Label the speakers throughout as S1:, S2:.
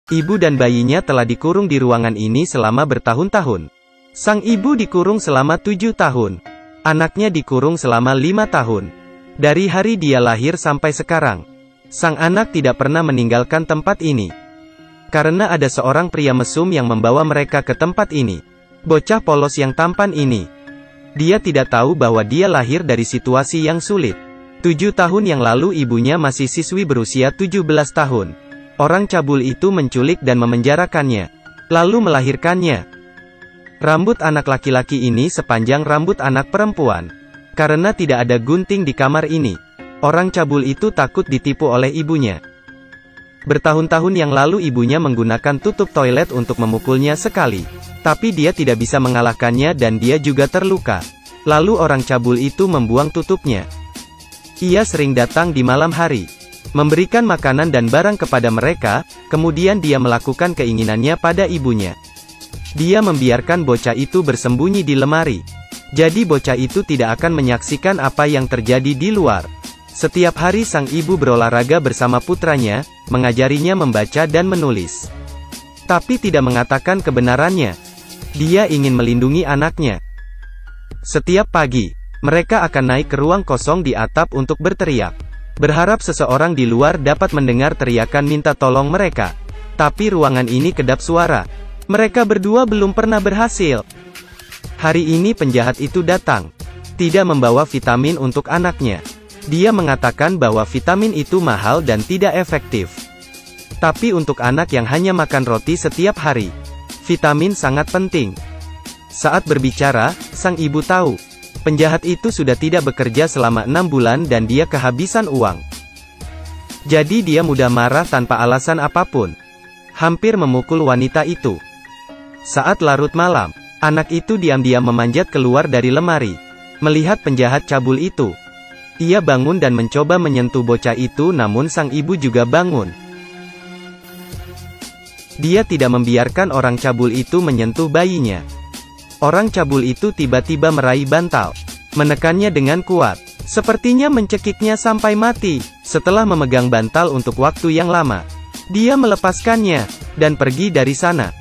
S1: Ibu dan bayinya telah dikurung di ruangan ini selama bertahun-tahun. Sang ibu dikurung selama 7 tahun. Anaknya dikurung selama 5 tahun. Dari hari dia lahir sampai sekarang, sang anak tidak pernah meninggalkan tempat ini. Karena ada seorang pria mesum yang membawa mereka ke tempat ini. Bocah polos yang tampan ini. Dia tidak tahu bahwa dia lahir dari situasi yang sulit. 7 tahun yang lalu ibunya masih siswi berusia 17 tahun. Orang cabul itu menculik dan memenjarakannya, lalu melahirkannya. Rambut anak laki-laki ini sepanjang rambut anak perempuan. Karena tidak ada gunting di kamar ini, orang cabul itu takut ditipu oleh ibunya. Bertahun-tahun yang lalu ibunya menggunakan tutup toilet untuk memukulnya sekali. Tapi dia tidak bisa mengalahkannya dan dia juga terluka. Lalu orang cabul itu membuang tutupnya. Ia sering datang di malam hari, memberikan makanan dan barang kepada mereka, kemudian dia melakukan keinginannya pada ibunya. Dia membiarkan bocah itu bersembunyi di lemari. Jadi bocah itu tidak akan menyaksikan apa yang terjadi di luar. Setiap hari sang ibu berolahraga bersama putranya, mengajarinya membaca dan menulis. Tapi tidak mengatakan kebenarannya. Dia ingin melindungi anaknya. Setiap pagi, mereka akan naik ke ruang kosong di atap untuk berteriak. Berharap seseorang di luar dapat mendengar teriakan minta tolong mereka. Tapi ruangan ini kedap suara. Mereka berdua belum pernah berhasil. Hari ini penjahat itu datang. Tidak membawa vitamin untuk anaknya. Dia mengatakan bahwa vitamin itu mahal dan tidak efektif. Tapi untuk anak yang hanya makan roti setiap hari, vitamin sangat penting. Saat berbicara, sang ibu tahu, penjahat itu sudah tidak bekerja selama 6 bulan dan dia kehabisan uang. Jadi dia mudah marah tanpa alasan apapun. Hampir memukul wanita itu. Saat larut malam, anak itu diam-diam memanjat keluar dari lemari. Melihat penjahat cabul itu, ia bangun dan mencoba menyentuh bocah itu, namun sang ibu juga bangun. Dia tidak membiarkan orang cabul itu menyentuh bayinya. Orang cabul itu tiba-tiba meraih bantal, menekannya dengan kuat, sepertinya mencekiknya sampai mati. Setelah memegang bantal untuk waktu yang lama, dia melepaskannya, dan pergi dari sana.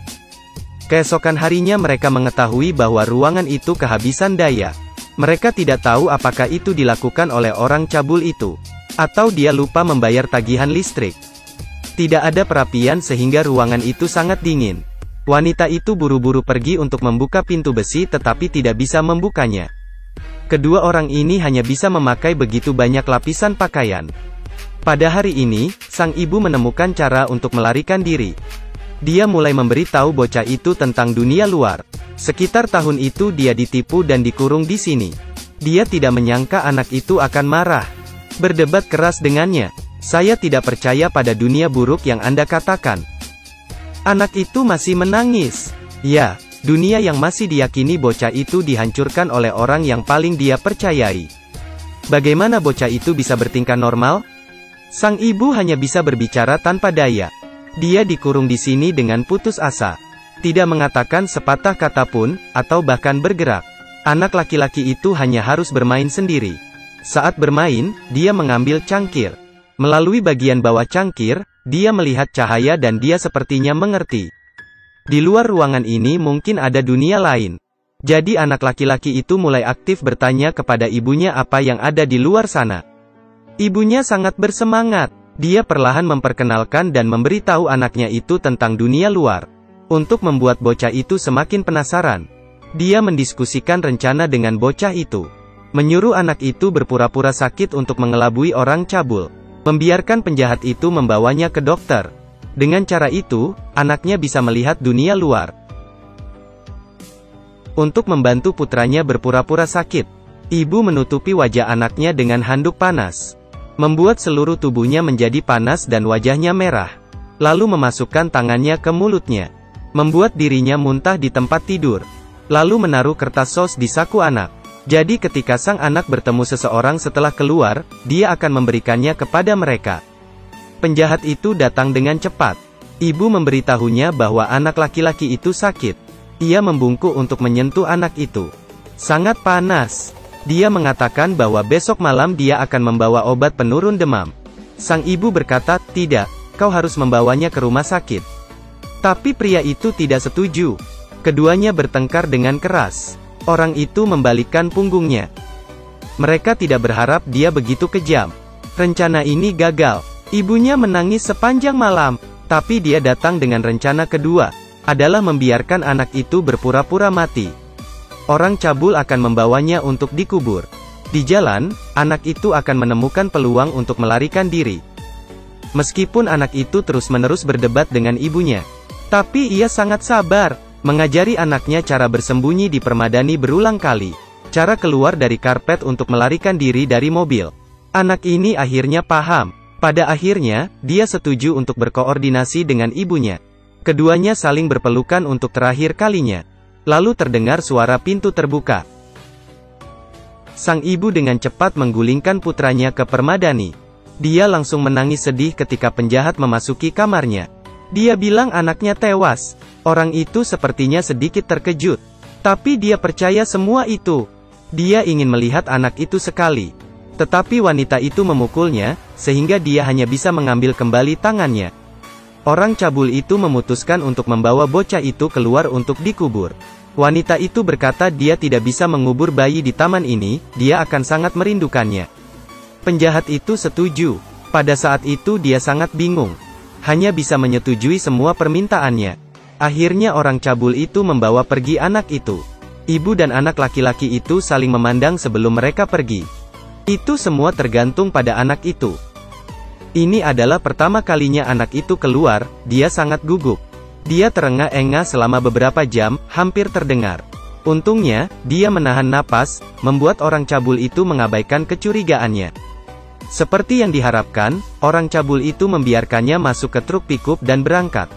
S1: Keesokan harinya mereka mengetahui bahwa ruangan itu kehabisan daya. Mereka tidak tahu apakah itu dilakukan oleh orang cabul itu, atau dia lupa membayar tagihan listrik. Tidak ada perapian sehingga ruangan itu sangat dingin. Wanita itu buru-buru pergi untuk membuka pintu besi tetapi tidak bisa membukanya. Kedua orang ini hanya bisa memakai begitu banyak lapisan pakaian. Pada hari ini, sang ibu menemukan cara untuk melarikan diri. Dia mulai memberitahu bocah itu tentang dunia luar. Sekitar tahun itu dia ditipu dan dikurung di sini. Dia tidak menyangka anak itu akan marah. Berdebat keras dengannya. Saya tidak percaya pada dunia buruk yang Anda katakan. Anak itu masih menangis. Ya, dunia yang masih diyakini bocah itu dihancurkan oleh orang yang paling dia percayai. Bagaimana bocah itu bisa bertingkah normal? Sang ibu hanya bisa berbicara tanpa daya. Dia dikurung di sini dengan putus asa. Tidak mengatakan sepatah kata pun, atau bahkan bergerak. Anak laki-laki itu hanya harus bermain sendiri. Saat bermain, dia mengambil cangkir. Melalui bagian bawah cangkir, dia melihat cahaya dan dia sepertinya mengerti. Di luar ruangan ini mungkin ada dunia lain. Jadi anak laki-laki itu mulai aktif bertanya kepada ibunya apa yang ada di luar sana. Ibunya sangat bersemangat. Dia perlahan memperkenalkan dan memberitahu anaknya itu tentang dunia luar. Untuk membuat bocah itu semakin penasaran, dia mendiskusikan rencana dengan bocah itu. Menyuruh anak itu berpura-pura sakit untuk mengelabui orang cabul. Membiarkan penjahat itu membawanya ke dokter. Dengan cara itu, anaknya bisa melihat dunia luar. Untuk membantu putranya berpura-pura sakit, ibu menutupi wajah anaknya dengan handuk panas. Membuat seluruh tubuhnya menjadi panas dan wajahnya merah. Lalu memasukkan tangannya ke mulutnya. Membuat dirinya muntah di tempat tidur. Lalu menaruh kertas sos di saku anak. Jadi ketika sang anak bertemu seseorang setelah keluar, dia akan memberikannya kepada mereka. Penjahat itu datang dengan cepat. Ibu memberitahunya bahwa anak laki-laki itu sakit. Ia membungkuk untuk menyentuh anak itu. Sangat panas. Dia mengatakan bahwa besok malam dia akan membawa obat penurun demam. Sang ibu berkata, tidak, kau harus membawanya ke rumah sakit. Tapi pria itu tidak setuju. Keduanya bertengkar dengan keras. Orang itu membalikkan punggungnya. Mereka tidak berharap dia begitu kejam. Rencana ini gagal. Ibunya menangis sepanjang malam. Tapi dia datang dengan rencana kedua, adalah membiarkan anak itu berpura-pura mati. Orang cabul akan membawanya untuk dikubur. Di jalan, anak itu akan menemukan peluang untuk melarikan diri. Meskipun anak itu terus-menerus berdebat dengan ibunya, tapi ia sangat sabar, mengajari anaknya cara bersembunyi di permadani berulang kali, cara keluar dari karpet untuk melarikan diri dari mobil. Anak ini akhirnya paham. Pada akhirnya, dia setuju untuk berkoordinasi dengan ibunya. Keduanya saling berpelukan untuk terakhir kalinya. Lalu terdengar suara pintu terbuka. Sang ibu dengan cepat menggulingkan putranya ke permadani. Dia langsung menangis sedih ketika penjahat memasuki kamarnya. Dia bilang anaknya tewas. Orang itu sepertinya sedikit terkejut. Tapi dia percaya semua itu. Dia ingin melihat anak itu sekali. Tetapi wanita itu memukulnya, sehingga dia hanya bisa mengambil kembali tangannya. Orang cabul itu memutuskan untuk membawa bocah itu keluar untuk dikubur. Wanita itu berkata dia tidak bisa mengubur bayi di taman ini, dia akan sangat merindukannya. Penjahat itu setuju. Pada saat itu dia sangat bingung. Hanya bisa menyetujui semua permintaannya. Akhirnya orang cabul itu membawa pergi anak itu. Ibu dan anak laki-laki itu saling memandang sebelum mereka pergi. Itu semua tergantung pada anak itu. Ini adalah pertama kalinya anak itu keluar, dia sangat gugup. Dia terengah-engah selama beberapa jam, hampir terdengar. Untungnya, dia menahan napas, membuat orang cabul itu mengabaikan kecurigaannya. Seperti yang diharapkan, orang cabul itu membiarkannya masuk ke truk pickup dan berangkat.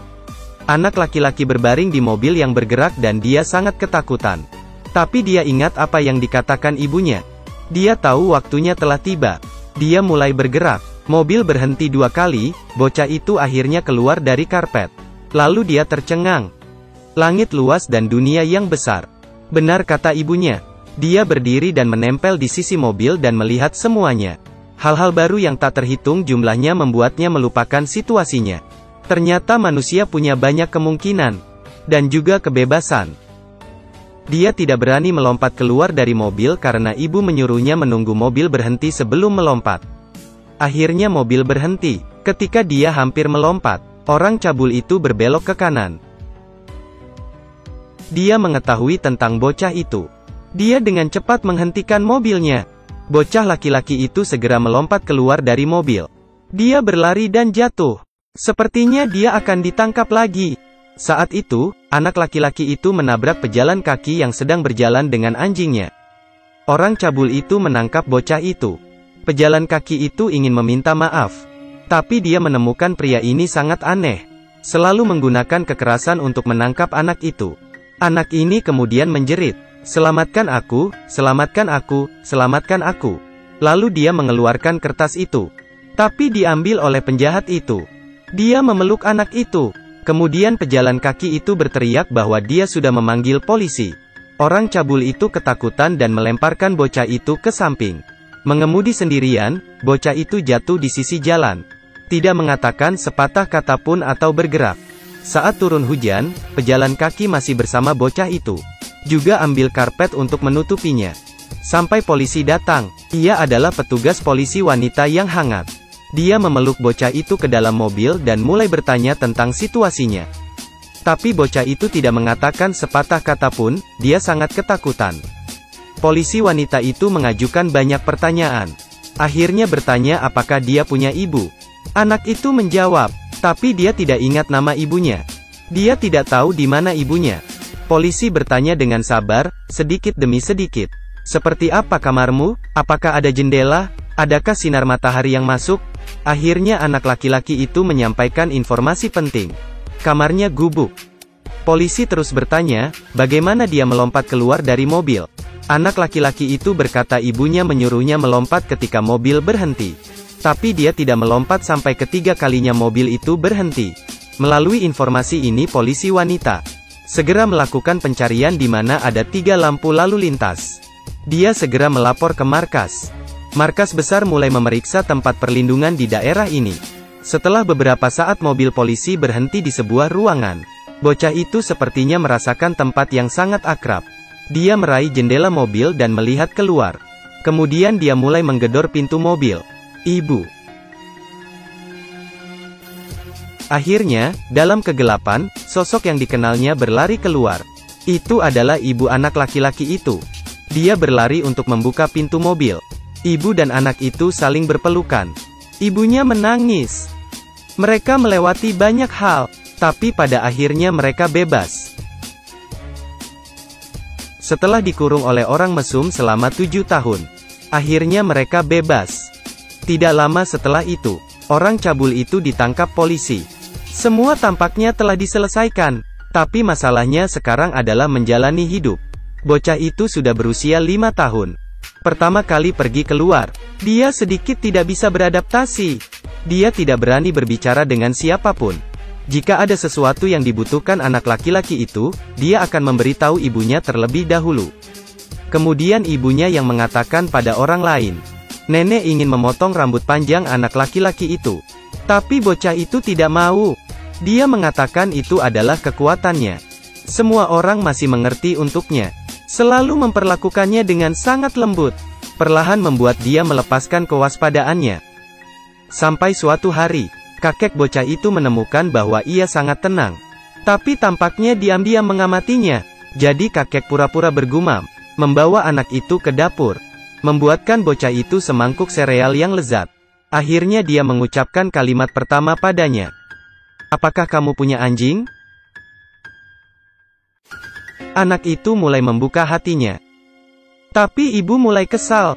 S1: Anak laki-laki berbaring di mobil yang bergerak dan dia sangat ketakutan. Tapi dia ingat apa yang dikatakan ibunya. Dia tahu waktunya telah tiba. Dia mulai bergerak. Mobil berhenti 2 kali, bocah itu akhirnya keluar dari karpet. Lalu dia tercengang. Langit luas dan dunia yang besar. Benar kata ibunya. Dia berdiri dan menempel di sisi mobil dan melihat semuanya. Hal-hal baru yang tak terhitung jumlahnya membuatnya melupakan situasinya. Ternyata manusia punya banyak kemungkinan. Dan juga kebebasan. Dia tidak berani melompat keluar dari mobil karena ibu menyuruhnya menunggu mobil berhenti sebelum melompat. Akhirnya mobil berhenti. Ketika dia hampir melompat, orang cabul itu berbelok ke kanan. Dia mengetahui tentang bocah itu. Dia dengan cepat menghentikan mobilnya. Bocah laki-laki itu segera melompat keluar dari mobil. Dia berlari dan jatuh. Sepertinya dia akan ditangkap lagi. Saat itu, anak laki-laki itu menabrak pejalan kaki yang sedang berjalan dengan anjingnya. Orang cabul itu menangkap bocah itu. Pejalan kaki itu ingin meminta maaf. Tapi dia menemukan pria ini sangat aneh. Selalu menggunakan kekerasan untuk menangkap anak itu. Anak ini kemudian menjerit, "Selamatkan aku, selamatkan aku, selamatkan aku." Lalu dia mengeluarkan kertas itu. Tapi diambil oleh penjahat itu. Dia memeluk anak itu. Kemudian pejalan kaki itu berteriak bahwa dia sudah memanggil polisi. Orang cabul itu ketakutan dan melemparkan bocah itu ke samping. Mengemudi sendirian, bocah itu jatuh di sisi jalan. Tidak mengatakan sepatah kata pun atau bergerak. Saat turun hujan, pejalan kaki masih bersama bocah itu. Juga ambil karpet untuk menutupinya. Sampai polisi datang. Ia adalah petugas polisi wanita yang hangat. Dia memeluk bocah itu ke dalam mobil dan mulai bertanya tentang situasinya. Tapi bocah itu tidak mengatakan sepatah kata pun, dia sangat ketakutan. Polisi wanita itu mengajukan banyak pertanyaan. Akhirnya bertanya apakah dia punya ibu. Anak itu menjawab, tapi dia tidak ingat nama ibunya. Dia tidak tahu di mana ibunya. Polisi bertanya dengan sabar, sedikit demi sedikit. Seperti apa kamarmu? Apakah ada jendela? Adakah sinar matahari yang masuk? Akhirnya anak laki-laki itu menyampaikan informasi penting. Kamarnya gubuk. Polisi terus bertanya, bagaimana dia melompat keluar dari mobil? Anak laki-laki itu berkata ibunya menyuruhnya melompat ketika mobil berhenti. Tapi dia tidak melompat sampai ketiga kalinya mobil itu berhenti. Melalui informasi ini polisi wanita segera melakukan pencarian di mana ada 3 lampu lalu lintas. Dia segera melapor ke markas. Markas besar mulai memeriksa tempat perlindungan di daerah ini. Setelah beberapa saat mobil polisi berhenti di sebuah ruangan. Bocah itu sepertinya merasakan tempat yang sangat akrab. Dia meraih jendela mobil dan melihat keluar. Kemudian dia mulai menggedor pintu mobil. Ibu. Akhirnya, dalam kegelapan, sosok yang dikenalnya berlari keluar. Itu adalah ibu anak laki-laki itu. Dia berlari untuk membuka pintu mobil. Ibu dan anak itu saling berpelukan. Ibunya menangis. Mereka melewati banyak hal, tapi pada akhirnya mereka bebas. Setelah dikurung oleh orang mesum selama 7 tahun, akhirnya mereka bebas. Tidak lama setelah itu, orang cabul itu ditangkap polisi. Semua tampaknya telah diselesaikan, tapi masalahnya sekarang adalah menjalani hidup. Bocah itu sudah berusia 5 tahun. Pertama kali pergi keluar, dia sedikit tidak bisa beradaptasi. Dia tidak berani berbicara dengan siapapun. Jika ada sesuatu yang dibutuhkan anak laki-laki itu, dia akan memberitahu ibunya terlebih dahulu. Kemudian ibunya yang mengatakan pada orang lain, "Nenek ingin memotong rambut panjang anak laki-laki itu." Tapi bocah itu tidak mau. Dia mengatakan itu adalah kekuatannya. Semua orang masih mengerti untuknya. Selalu memperlakukannya dengan sangat lembut. Perlahan membuat dia melepaskan kewaspadaannya. Sampai suatu hari, kakek bocah itu menemukan bahwa ia sangat tenang. Tapi tampaknya diam-diam mengamatinya. Jadi kakek pura-pura bergumam, membawa anak itu ke dapur. Membuatkan bocah itu semangkuk sereal yang lezat. Akhirnya dia mengucapkan kalimat pertama padanya. "Apakah kamu punya anjing?" Anak itu mulai membuka hatinya. Tapi ibu mulai kesal.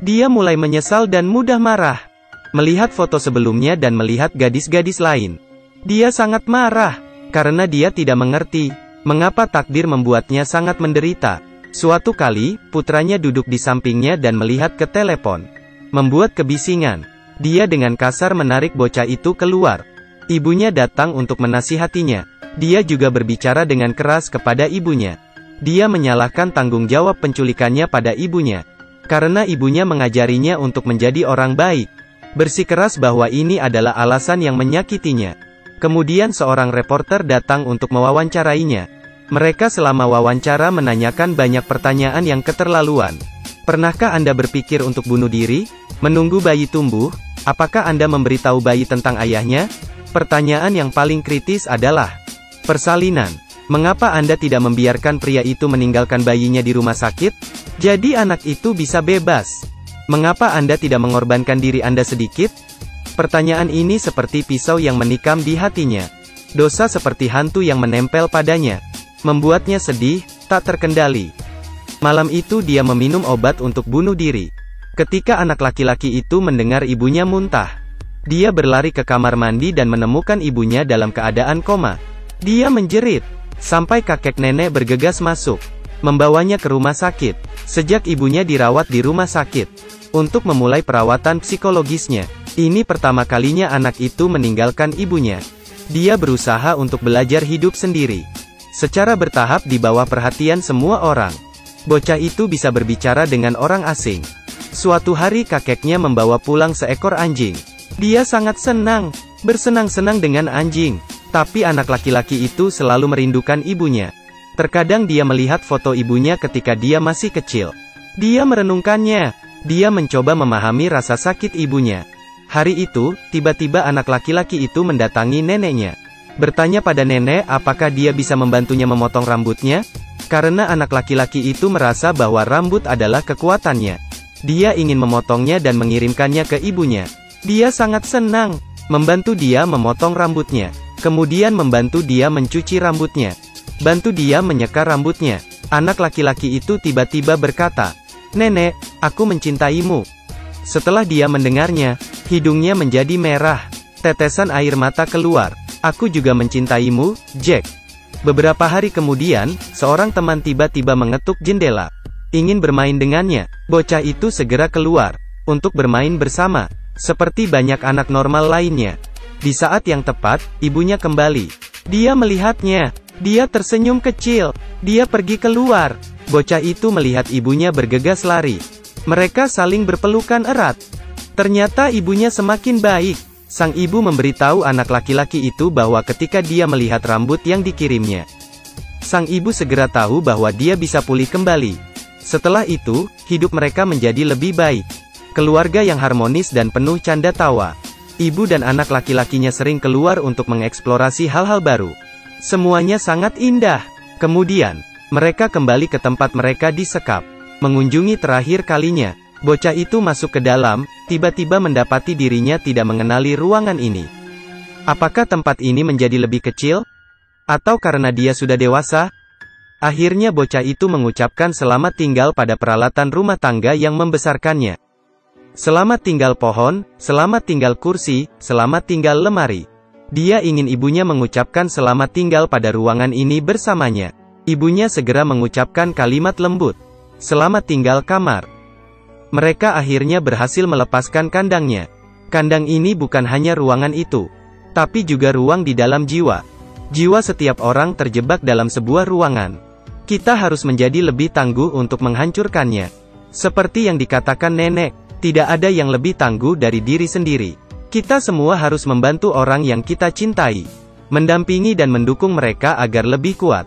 S1: Dia mulai menyesal dan mudah marah. Melihat foto sebelumnya dan melihat gadis-gadis lain. Dia sangat marah, karena dia tidak mengerti, mengapa takdir membuatnya sangat menderita. Suatu kali, putranya duduk di sampingnya dan melihat ke telepon. Membuat kebisingan. Dia dengan kasar menarik bocah itu keluar. Ibunya datang untuk menasihatinya. Dia juga berbicara dengan keras kepada ibunya. Dia menyalahkan tanggung jawab penculikannya pada ibunya. Karena ibunya mengajarinya untuk menjadi orang baik. Bersikeras bahwa ini adalah alasan yang menyakitinya. Kemudian seorang reporter datang untuk mewawancarainya. Mereka selama wawancara menanyakan banyak pertanyaan yang keterlaluan. Pernahkah Anda berpikir untuk bunuh diri? Menunggu bayi tumbuh? Apakah Anda memberitahu bayi tentang ayahnya? Pertanyaan yang paling kritis adalah persalinan. Mengapa Anda tidak membiarkan pria itu meninggalkan bayinya di rumah sakit? Jadi anak itu bisa bebas. Mengapa Anda tidak mengorbankan diri Anda sedikit? Pertanyaan ini seperti pisau yang menikam di hatinya. Dosa seperti hantu yang menempel padanya. Membuatnya sedih, tak terkendali. Malam itu dia meminum obat untuk bunuh diri. Ketika anak laki-laki itu mendengar ibunya muntah, dia berlari ke kamar mandi dan menemukan ibunya dalam keadaan koma. Dia menjerit, sampai kakek nenek bergegas masuk, membawanya ke rumah sakit. Sejak ibunya dirawat di rumah sakit untuk memulai perawatan psikologisnya. Ini pertama kalinya anak itu meninggalkan ibunya. Dia berusaha untuk belajar hidup sendiri. Secara bertahap di bawah perhatian semua orang. Bocah itu bisa berbicara dengan orang asing. Suatu hari kakeknya membawa pulang seekor anjing. Dia sangat senang, bersenang-senang dengan anjing. Tapi anak laki-laki itu selalu merindukan ibunya. Terkadang dia melihat foto ibunya ketika dia masih kecil. Dia merenungkannya. Dia mencoba memahami rasa sakit ibunya. Hari itu, tiba-tiba anak laki-laki itu mendatangi neneknya. Bertanya pada nenek apakah dia bisa membantunya memotong rambutnya? Karena anak laki-laki itu merasa bahwa rambut adalah kekuatannya. Dia ingin memotongnya dan mengirimkannya ke ibunya. Dia sangat senang membantu dia memotong rambutnya. Kemudian membantu dia mencuci rambutnya. Bantu dia menyeka rambutnya. Anak laki-laki itu tiba-tiba berkata, "Nenek, aku mencintaimu." Setelah dia mendengarnya, hidungnya menjadi merah. Tetesan air mata keluar. "Aku juga mencintaimu, Jack." Beberapa hari kemudian, seorang teman tiba-tiba mengetuk jendela. Ingin bermain dengannya. Bocah itu segera keluar untuk bermain bersama, seperti banyak anak normal lainnya. Di saat yang tepat, ibunya kembali. Dia melihatnya. Dia tersenyum kecil. Dia pergi keluar. Bocah itu melihat ibunya bergegas lari. Mereka saling berpelukan erat. Ternyata ibunya semakin baik. Sang ibu memberitahu anak laki-laki itu bahwa ketika dia melihat rambut yang dikirimnya, sang ibu segera tahu bahwa dia bisa pulih kembali. Setelah itu, hidup mereka menjadi lebih baik. Keluarga yang harmonis dan penuh canda tawa. Ibu dan anak laki-lakinya sering keluar untuk mengeksplorasi hal-hal baru. Semuanya sangat indah. Kemudian, mereka kembali ke tempat mereka disekap. Mengunjungi terakhir kalinya, bocah itu masuk ke dalam, tiba-tiba mendapati dirinya tidak mengenali ruangan ini. Apakah tempat ini menjadi lebih kecil? Atau karena dia sudah dewasa? Akhirnya bocah itu mengucapkan selamat tinggal pada peralatan rumah tangga yang membesarkannya. Selamat tinggal pohon, selamat tinggal kursi, selamat tinggal lemari. Dia ingin ibunya mengucapkan selamat tinggal pada ruangan ini bersamanya. Ibunya segera mengucapkan kalimat lembut. Selamat tinggal kamar. Mereka akhirnya berhasil melepaskan kandangnya. Kandang ini bukan hanya ruangan itu, tapi juga ruang di dalam jiwa. Jiwa setiap orang terjebak dalam sebuah ruangan. Kita harus menjadi lebih tangguh untuk menghancurkannya. Seperti yang dikatakan nenek, tidak ada yang lebih tangguh dari diri sendiri. Kita semua harus membantu orang yang kita cintai, mendampingi dan mendukung mereka agar lebih kuat.